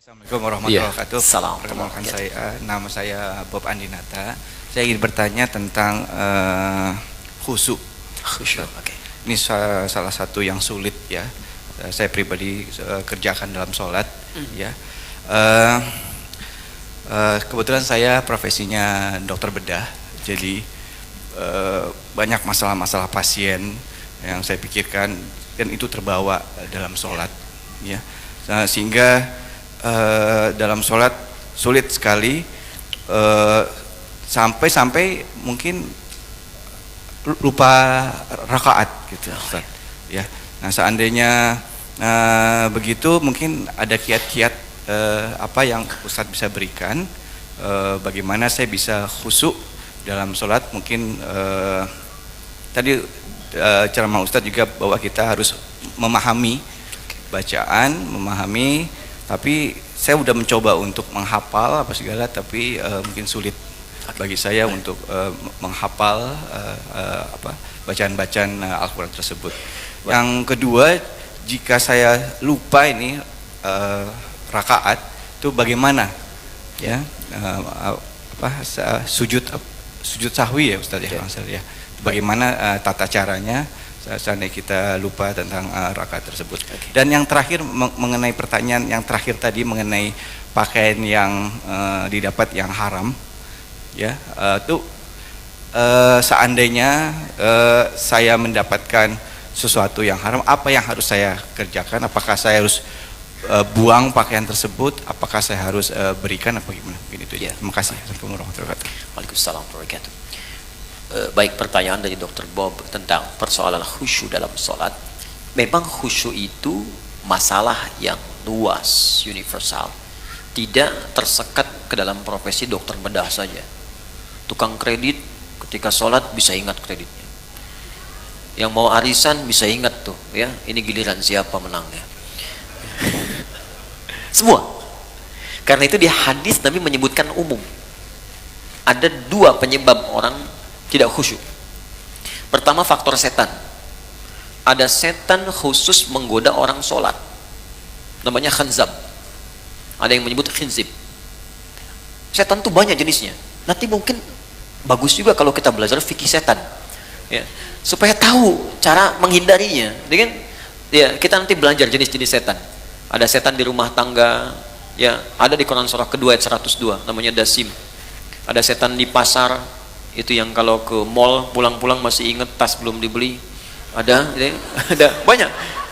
Assalamualaikum warahmatullahi wabarakatuh. Salam. Perkenalkan nama saya Bob Andinata. Saya ingin bertanya tentang khusyuk. Oke. Ini salah satu yang sulit ya. Saya pribadi kerjakan dalam sholat. Ya. Kebetulan saya profesinya dokter bedah. Jadi banyak masalah-masalah pasien yang saya pikirkan dan itu terbawa dalam sholat. Ya. Sehingga dalam sholat sulit sekali sampai mungkin lupa rakaat gitu Ustaz. Ya. Nah seandainya begitu mungkin ada kiat-kiat apa yang Ustaz bisa berikan bagaimana saya bisa khusyuk dalam sholat. Mungkin tadi ceramah Ustaz juga bahwa kita harus memahami bacaan, memahami, tapi saya udah mencoba untuk menghafal apa segala, tapi mungkin sulit bagi saya untuk menghafal bacaan-bacaan Al-Quran tersebut. Yang kedua, jika saya lupa ini rakaat itu bagaimana ya sujud sahwi ya Ustaz ya, ya. Bagaimana tata caranya seandainya kita lupa tentang rakaat tersebut. Dan yang terakhir mengenai pertanyaan yang terakhir tadi mengenai pakaian yang didapat yang haram, ya itu seandainya saya mendapatkan sesuatu yang haram, apa yang harus saya kerjakan? Apakah saya harus buang pakaian tersebut? Apakah saya harus berikan apa gimana? Begitu ya. Terima kasih. Assalamualaikum warahmatullahi wabarakatuh. Waalaikumsalam warahmatullahi wabarakatuh. Baik, pertanyaan dari Dr. Bob tentang persoalan khusyuk dalam sholat. Memang khusyuk itu masalah yang luas, universal, tidak tersekat ke dalam profesi dokter bedah saja. Tukang kredit ketika sholat bisa ingat kreditnya, yang mau arisan bisa ingat tuh ya, ini giliran siapa menangnya. Semua. Karena itu di hadis Nabi menyebutkan umum ada dua penyebab orang tidak khusyuk. Pertama, faktor setan. Ada setan khusus menggoda orang sholat, namanya khanzab. Ada yang menyebut khinzib. Setan tuh banyak jenisnya. Nanti mungkin bagus juga kalau kita belajar fikih setan ya, supaya tahu cara menghindarinya. Dengan ya, kita nanti belajar jenis-jenis setan. Ada setan di rumah tangga ya, ada di Quran surah kedua ayat 102 namanya dasim. Ada setan di pasar, itu yang kalau ke mall pulang-pulang masih inget tas belum dibeli. Ada banyak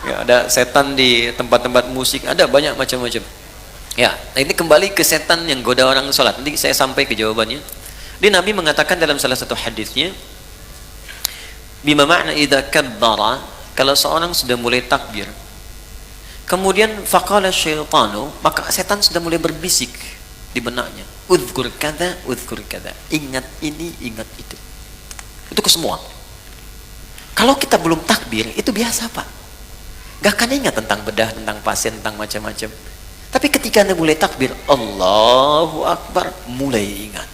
ya, ada setan di tempat-tempat musik, ada banyak macam-macam ya. Nah ini kembali ke setan yang goda orang sholat, nanti saya sampai ke jawabannya. Di Nabi mengatakan dalam salah satu hadisnya, bima makna idza kabbara, kalau seorang sudah mulai takbir kemudian faqala syaitanu, maka setan sudah mulai berbisik di benaknya, udhkur kada, ingat ini, ingat itu. Itu ke semua. Kalau kita belum takbir, itu biasa Pak, gak akan ingat tentang bedah, tentang pasien, tentang macam-macam. Tapi ketika Anda mulai takbir, Allahu Akbar, mulai ingat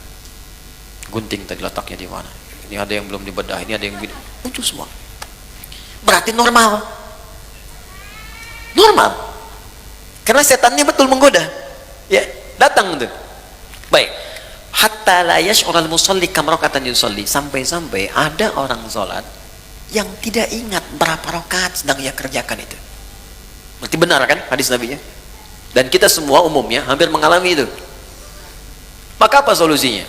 gunting tadi letaknya di mana, ini ada yang belum dibedah, ini ada yang muncul semua. Berarti normal, karena setannya betul menggoda ya, datang tuh. Baik, hatta la yash'ural musalli kam rakatan yusalli, sampai-sampai ada orang sholat yang tidak ingat berapa rakaat sedang ia kerjakan itu. Berarti benar kan hadis Nabi-nya? Dan kita semua umumnya hampir mengalami itu. Maka apa solusinya?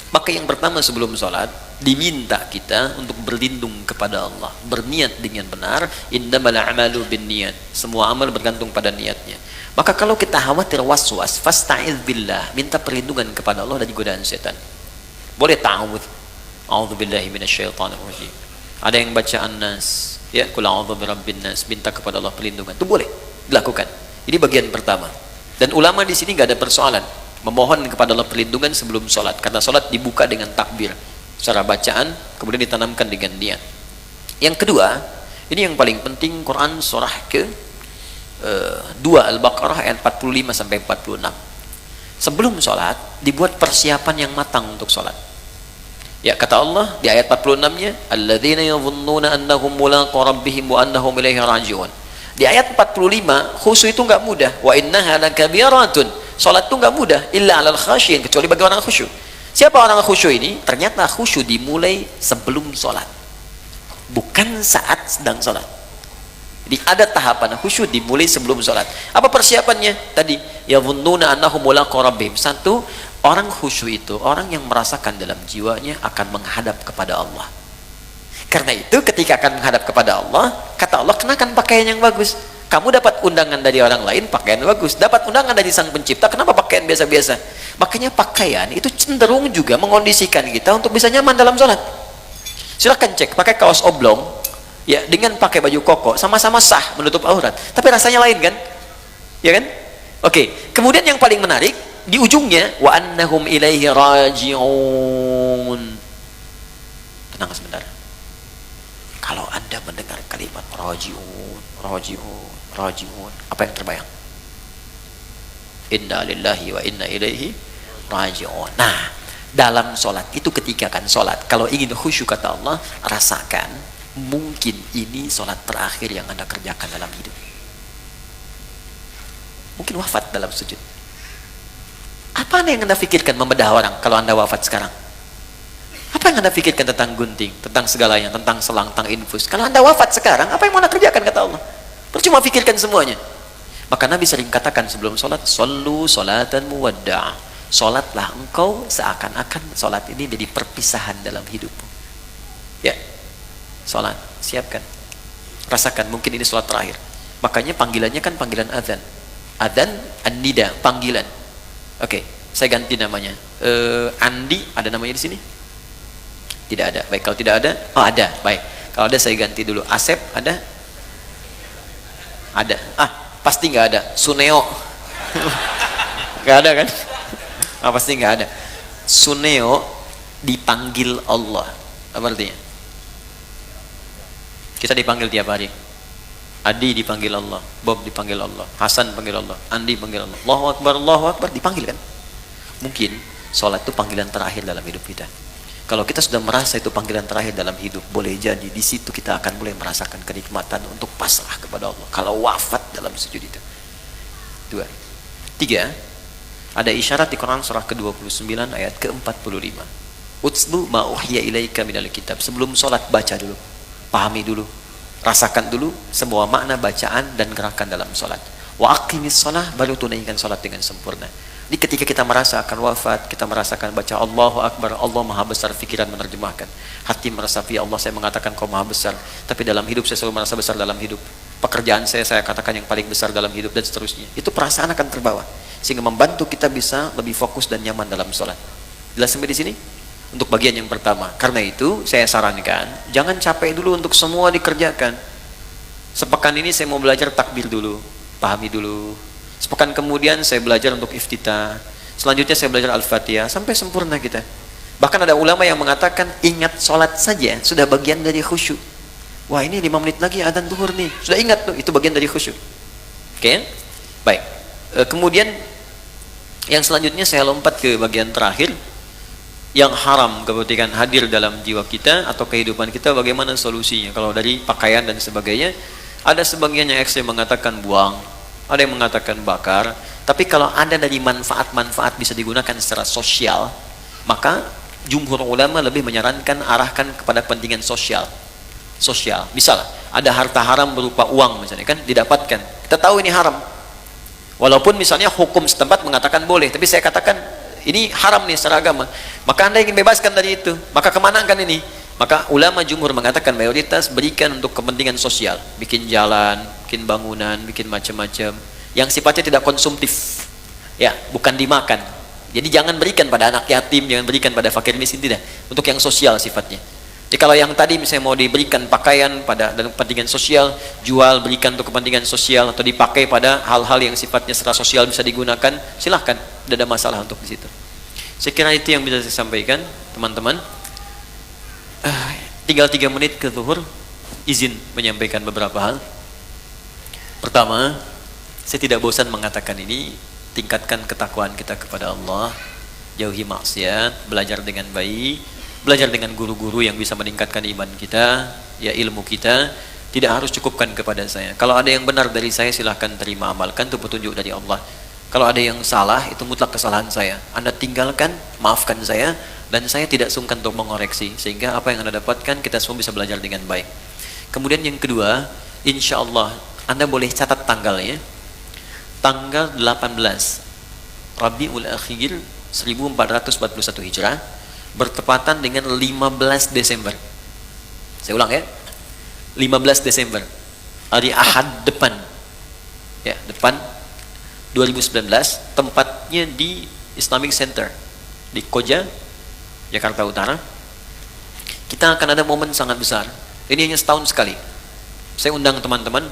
Maka yang pertama, sebelum sholat diminta kita untuk berlindung kepada Allah, berniat dengan benar. Innamal a'malu binniyat, semua amal bergantung pada niatnya. Maka kalau kita khawatir waswas, fasta'idz billah, minta perlindungan kepada Allah dari godaan setan. Boleh ta'awudz, a'udzubillahi minasyaitonir rajim. Ada yang baca An-Nas ya, qul a'udzu birabbin nas, minta kepada Allah perlindungan. Itu boleh dilakukan. Ini bagian pertama. Dan ulama di sini nggak ada persoalan memohon kepada Allah perlindungan sebelum sholat, karena sholat dibuka dengan takbir secara bacaan, kemudian ditanamkan dengan niat. Yang kedua, ini yang paling penting, Quran surah ke 2 Al-Baqarah ayat 45 sampai 46. Sebelum sholat dibuat persiapan yang matang untuk sholat. Ya, kata Allah di ayat 46-nya, alladzina yadhunnuna annahum mulaqu rabbihim wa annahum ilaihi raji'un. Di ayat 45, khusyuk itu nggak mudah. Wa innaha lakabiratun. Salat itu nggak mudah, illa 'alal khasyin, kecuali bagi orang khusyuk. Siapa orang khusyuk ini? Ternyata khusyuk dimulai sebelum salat, bukan saat sedang salat. Jadi ada tahapan khusyuk dimulai sebelum salat. Apa persiapannya? Tadi, yadhunnuna annahum mulaqu rabbihim. Satu, orang khusyuk itu orang yang merasakan dalam jiwanya akan menghadap kepada Allah. Karena itu ketika akan menghadap kepada Allah, kata Allah, kenakan pakaian yang bagus. Kamu dapat undangan dari orang lain, pakaian bagus. Dapat undangan dari sang pencipta, kenapa pakaian biasa-biasa? Makanya pakaian itu cenderung juga mengondisikan kita untuk bisa nyaman dalam sholat. Silahkan cek, pakai kaos oblong ya dengan pakai baju koko sama-sama sah menutup aurat, tapi rasanya lain kan? Ya kan? Oke, kemudian yang paling menarik di ujungnya, wa annahum ilaihi raji'un. Tenang sebentar. Kalau Anda mendengar kalimat raji'un, raji'un, raji'un, apa yang terbayang? Inna lillahi wa inna ilaihi raji'un. Nah, dalam sholat itu ketika akan sholat, kalau ingin khusyuk kata Allah, rasakan mungkin ini sholat terakhir yang Anda kerjakan dalam hidup. Mungkin wafat dalam sujud. Apa yang Anda pikirkan membedah orang kalau Anda wafat sekarang? Apa yang Anda pikirkan tentang gunting, tentang segalanya, tentang selang, tentang infus? Kalau Anda wafat sekarang, apa yang mau Anda kerjakan kata Allah? Percuma pikirkan semuanya. Maka Nabi sering katakan sebelum sholat, sallu sholatan muwadda'. Sholatlah engkau seakan-akan sholat ini jadi perpisahan dalam hidupmu. Ya, sholat, siapkan. Rasakan, mungkin ini sholat terakhir. Makanya panggilannya kan panggilan adzan. Adzan, an-nida, panggilan. Oke, saya ganti namanya. Andi, ada namanya di sini? Tidak ada. Baik, kalau tidak ada, oh ada. Baik, kalau ada saya ganti dulu. Asep, ada? Ada. Ah, pasti nggak ada. Suneo, nggak ada kan? Ah, pasti nggak ada. Suneo dipanggil Allah. Apa artinya? Kita dipanggil tiap hari. Adi dipanggil Allah, Bob dipanggil Allah, Hasan panggil Allah, Andi panggil Allah. Allahu Akbar, dipanggil kan? Mungkin sholat itu panggilan terakhir dalam hidup kita. Kalau kita sudah merasa itu panggilan terakhir dalam hidup, boleh jadi di situ kita akan mulai merasakan kenikmatan untuk pasrah kepada Allah. Kalau wafat dalam sujud itu. 2. 3. Ada isyarat di Quran surah ke-29 ayat ke-45. Utslu ma uhiya ilaika minal kitab. Sebelum sholat baca dulu, pahami dulu, rasakan dulu semua makna bacaan dan gerakan dalam sholat. Wa aqimis sholah, baru tunaikan sholat dengan sempurna. Jadi ketika kita merasa akan wafat, kita merasakan baca Allahu Akbar, Allah Maha Besar, pikiran menerjemahkan, hati merasa, ya Allah saya mengatakan Kau Maha Besar, tapi dalam hidup saya selalu merasa besar dalam hidup. Pekerjaan saya katakan yang paling besar dalam hidup, dan seterusnya. Itu perasaan akan terbawa, sehingga membantu kita bisa lebih fokus dan nyaman dalam sholat. Jelas sampai di sini? Untuk bagian yang pertama. Karena itu saya sarankan, jangan capek dulu untuk semua dikerjakan. Sepekan ini saya mau belajar takbir dulu, pahami dulu. Sepekan kemudian saya belajar untuk iftitah. Selanjutnya saya belajar Al-Fatihah sampai sempurna kita. Bahkan ada ulama yang mengatakan ingat sholat saja sudah bagian dari khusyuk. Wah, ini 5 menit lagi adzan zuhur nih. Sudah ingat tuh, itu bagian dari khusyuk. Oke? Baik. Kemudian yang selanjutnya saya lompat ke bagian terakhir. Yang haram ketika hadir dalam jiwa kita atau kehidupan kita, bagaimana solusinya? Kalau dari pakaian dan sebagainya, ada sebagian yang ekstrem mengatakan buang, ada yang mengatakan bakar. Tapi kalau ada dari manfaat-manfaat bisa digunakan secara sosial, maka jumhur ulama lebih menyarankan arahkan kepada kepentingan sosial. Misal ada harta haram berupa uang misalnya kan didapatkan, kita tahu ini haram. Walaupun misalnya hukum setempat mengatakan boleh, tapi saya katakan ini haram nih secara agama. Maka Anda ingin bebaskan dari itu, maka kemana kan ini? Maka ulama jumhur mengatakan mayoritas berikan untuk kepentingan sosial, bikin jalan, bikin bangunan, bikin macam-macam yang sifatnya tidak konsumtif, ya, bukan dimakan. Jadi jangan berikan pada anak yatim, jangan berikan pada fakir miskin, tidak. Untuk yang sosial sifatnya. Jadi kalau yang tadi misalnya mau diberikan pakaian pada dan kepentingan sosial, jual berikan untuk kepentingan sosial atau dipakai pada hal-hal yang sifatnya secara sosial bisa digunakan, silahkan, tidak ada masalah untuk di situ. Saya kira itu yang bisa saya sampaikan, teman-teman. Tinggal 3 menit ke zuhur, izin menyampaikan beberapa hal. Pertama, saya tidak bosan mengatakan ini, tingkatkan ketakwaan kita kepada Allah, jauhi maksiat, belajar dengan baik, belajar dengan guru-guru yang bisa meningkatkan iman kita, ya ilmu kita. Tidak harus cukupkan kepada saya. Kalau ada yang benar dari saya, silahkan terima, amalkan, itu petunjuk dari Allah. Kalau ada yang salah, itu mutlak kesalahan saya. Anda tinggalkan, maafkan saya, dan saya tidak sungkan untuk mengoreksi, sehingga apa yang Anda dapatkan kita semua bisa belajar dengan baik. Kemudian yang kedua, insya Allah Anda boleh catat tanggalnya, tanggal 18 Rabiul Akhir 1441 Hijrah bertepatan dengan 15 Desember. Saya ulang ya, 15 Desember, hari Ahad depan, ya, depan 2019, tempatnya di Islamic Center di Koja, Jakarta Utara. Kita akan ada momen sangat besar. Ini hanya setahun sekali. Saya undang teman-teman,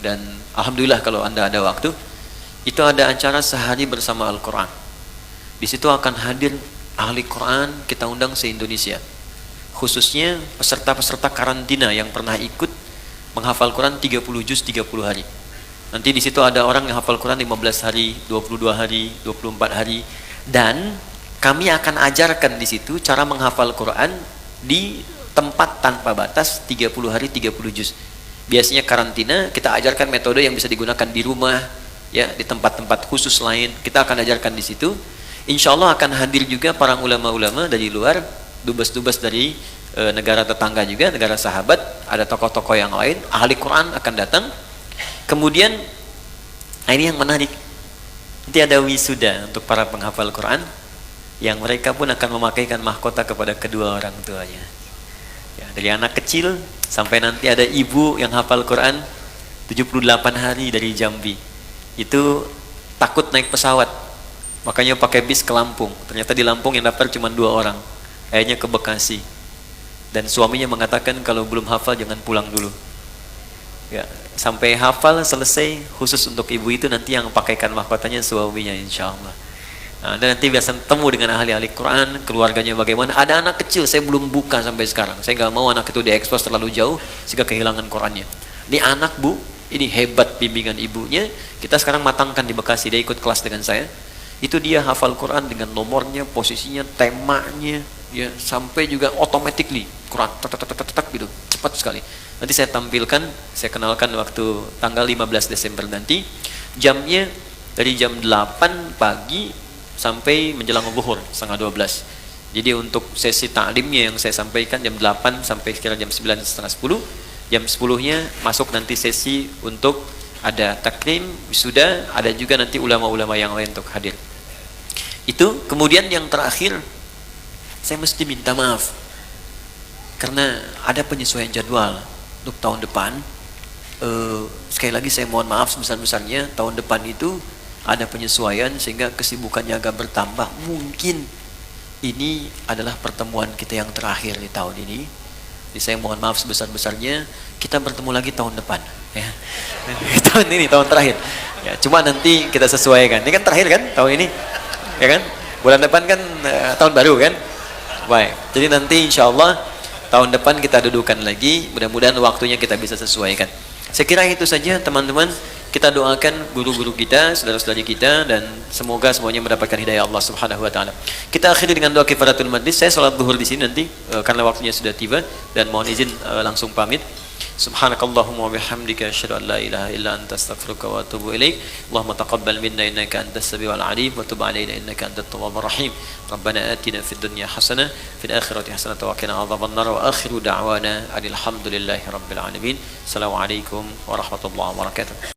dan alhamdulillah kalau Anda ada waktu, itu ada acara sehari bersama Al-Quran. Di situ akan hadir ahli Quran, kita undang se-Indonesia, khususnya peserta-peserta karantina yang pernah ikut menghafal Quran 30 juz 30 hari. Nanti di situ ada orang yang hafal Quran 15 hari, 22 hari, 24 hari, dan kami akan ajarkan di situ cara menghafal Quran di tempat tanpa batas 30 hari 30 juz. Biasanya karantina, kita ajarkan metode yang bisa digunakan di rumah, ya, di tempat-tempat khusus lain. Kita akan ajarkan di situ. Insya Allah akan hadir juga para ulama-ulama dari luar, dubes-dubes dari negara tetangga juga, negara sahabat, ada tokoh-tokoh yang lain, ahli Quran akan datang. Kemudian, ini yang menarik, nanti ada wisuda untuk para penghafal Quran, yang mereka pun akan memakaikan mahkota kepada kedua orang tuanya, ya, dari anak kecil sampai nanti ada ibu yang hafal Quran 78 hari dari Jambi. Itu takut naik pesawat, makanya pakai bis ke Lampung. Ternyata di Lampung yang daftar cuma 2 orang, akhirnya ke Bekasi, dan suaminya mengatakan kalau belum hafal jangan pulang dulu, ya, sampai hafal selesai. Khusus untuk ibu itu nanti yang pakaikan mahkotanya suaminya, insya Allah. Nah, dan nanti biasa temu dengan ahli-ahli Quran, keluarganya bagaimana. Ada anak kecil, saya belum buka sampai sekarang. Saya nggak mau anak itu diekspos terlalu jauh sehingga kehilangan Qurannya. Ini anak, Bu, ini hebat bimbingan ibunya. Kita sekarang matangkan di Bekasi, dia ikut kelas dengan saya. Itu dia hafal Quran dengan nomornya, posisinya, temanya, ya, sampai juga automatically Quran tak gitu, cepat sekali. Nanti saya tampilkan, saya kenalkan waktu tanggal 15 Desember nanti. Jamnya dari jam 8 pagi sampai menjelang zuhur setengah 12. Jadi untuk sesi ta'limnya yang saya sampaikan jam 8 sampai kira jam 9 setengah 10. Jam 10-nya masuk nanti sesi untuk ada taklim, wisuda, ada juga nanti ulama-ulama yang lain untuk hadir. Itu. Kemudian yang terakhir, saya mesti minta maaf karena ada penyesuaian jadwal untuk tahun depan. Sekali lagi saya mohon maaf sebesar-besarnya. Tahun depan itu ada penyesuaian sehingga kesibukannya agak bertambah. Mungkin ini adalah pertemuan kita yang terakhir di tahun ini. Jadi saya mohon maaf sebesar-besarnya. Kita bertemu lagi tahun depan, ya. Tahun ini tahun terakhir, ya, cuma nanti kita sesuaikan. Ini kan terakhir kan tahun ini, ya kan, bulan depan kan tahun baru kan. Baik, jadi nanti insya Allah tahun depan kita dudukan lagi. Mudah-mudahan waktunya kita bisa sesuaikan. Saya kira itu saja teman-teman. Kita doakan guru-guru kita, saudara-saudari kita, dan semoga semuanya mendapatkan hidayah Allah Subhanahu wa taala. Kita akhiri dengan doa kifaratul majlis. Saya salat zuhur di sini nanti karena waktunya sudah tiba, dan mohon izin langsung pamit. Subhanakallahumma wa bihamdika asyhadu an la ilaha illa anta astaghfiruka wa atubu ilaik. Allahumma taqabbal minna innaka antas samiul alim wa tub alaina innaka antat tawwabur rahim. Rabbana atina fid dunya hasanah fil akhirati hasanah wa qina adzabannar wa akhiru da'wana alhamdulillahi rabbil alamin. Assalamualaikum warahmatullahi wabarakatuh.